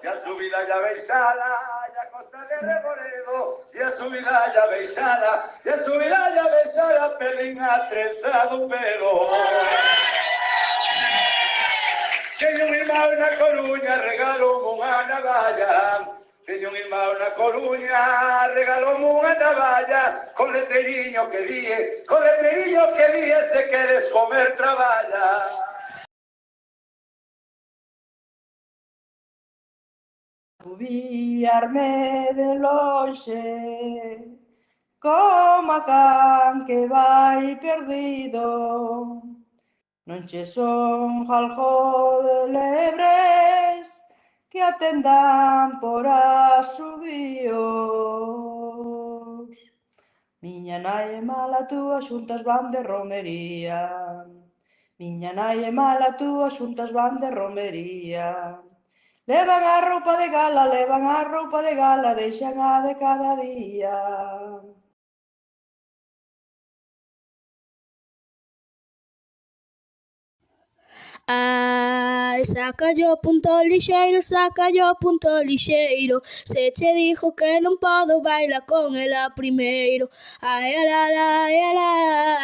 e a subida ya beixala, e a costa de Reboredo, e a subida ya beixala, e a subida ya beixala, pelín atrenzado pelo. Teño un irmão na Coruña, regalou unha navalla. Teño un irmão na Coruña, regalou unha navalla, con letreriño que die, se queres comer traballa. Viarme de lonxe, como a can que vai perdido. Non che son algo de lebres que atendan por asubíos. Miña nai e mala túa xuntas van de romería. Miña nai e mala túa xuntas van de romería. Levan a roupa de gala, deixan a de cada día. Ai, sácalle o punto lixeiro, se che dijo que non podo baila con ela primeiro. Ai, ala, ala, ai, ala,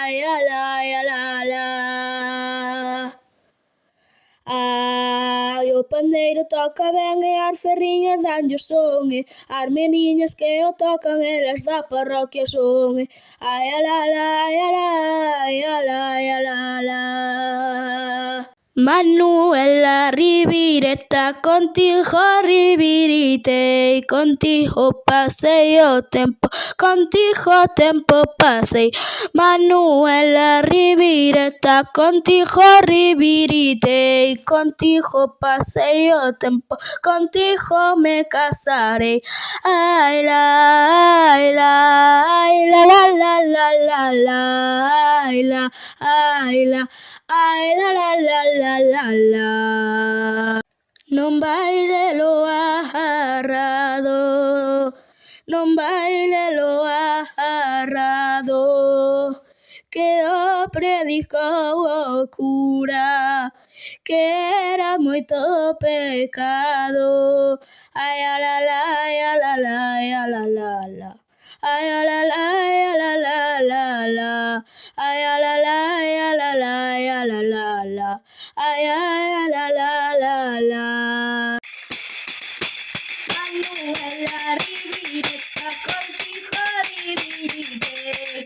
ai, ala, ai, ala, ala. Ai, o pandeiro toca ben e as ferriñas danlle o son, e as meniñas que o tocan elas da parroquia son, e ai, ala, ala, ai, ala, ai, ala, ai, ala, ala. Manuela Ribireta, contigo ribirite y contigo pasei o tempo, contigo o tempo pasei. Manuela Ribireta, contigo ribirite y contigo pasei o tempo, contigo me casarei. Ai la, ai la, ai la la la la la la, ai la, ai la. Ai la la la la la la. Non baile lo agarrado, non baile lo agarrado, que o predicou o cura, que era moito pecado. Ai a la la, ai a la la, ai a la la la. Ay a la la, ay a la la la la, ay a la la, ay a la la, ay a la la la, ay a la la la la. Manuela Ribireta, contigo ribirite,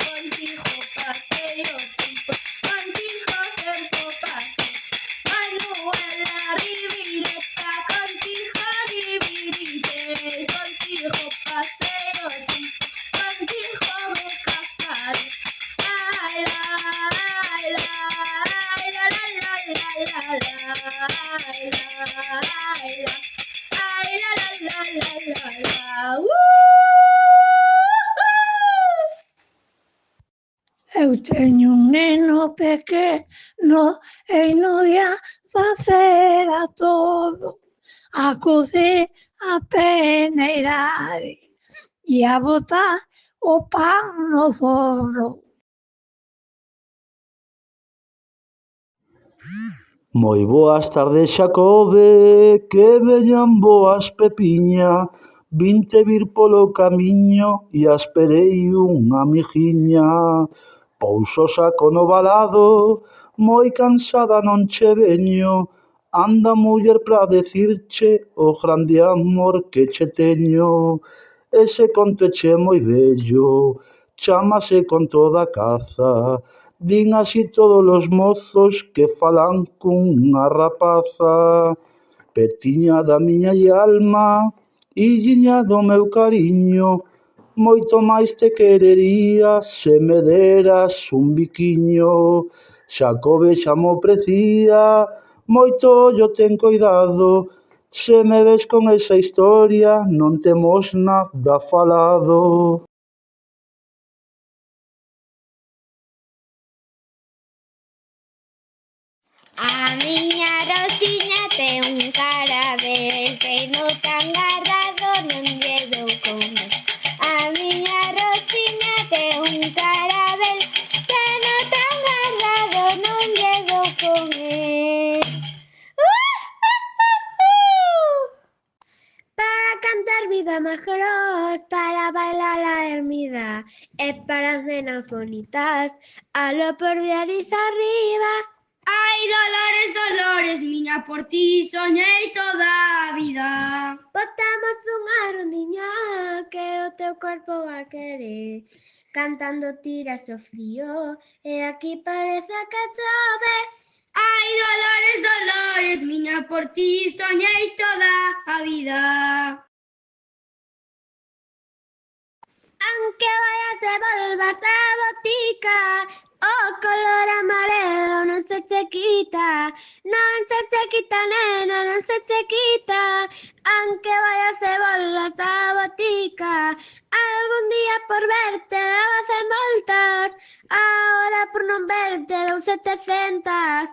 contigo paseo tiempo, contigo tiempo paseo. Manuela Ribireta, contigo ribirite, contigo paseo tiempo. Contigo me casaré. Ay la, ay la, ay la la la la la la, ay la, ay la, ay la la la la la la. Eu teño un neno pequeno e non ia facer a todo, a cocer, a peneirar e a botar o pan no forno. Moi boas tardes, Xacobe, que veñan boas pepiña. Vinte vir polo camiño e esperei unha amigiña. Pouso saco no valado, moi cansada non che veño. Anda, muller, pra decirche o grande amor que che teño. Ese conto che moi vello, chámase Conto da caza. Din así todos os mozos que falan cunha rapaza. Petiña da miña alma, illiña do meu cariño, moito máis te querería se me deras un biquiño. Xacobe xa mo precía, moito ollo ten coidado, se me ves con esa historia non temos nada falado. A miña Rosiña ten un carabel, pero tan garrado non lle dou comer. A miña Rosiña ten un carabel, pero tan garrado non lle dou comer. más gros para bailar la ermida, es para las nenas bonitas, a lo por diariz arriba. Ai, Dolores, Dolores, miña, por ti soñei toda a vida. Botamos unha rondiña que o teu corpo va querer, cantando tiras o frío, e aquí parece que chove. Ai, Dolores, Dolores, miña, por ti soñei toda a vida. Aunque vayas e volvas a botica, o color amarelo non se che quita, non se che quita, nena, non se che quita. Aunque vayas e volvas a botica, algún día por verte daba 100 voltas, ahora por non verte dou 700,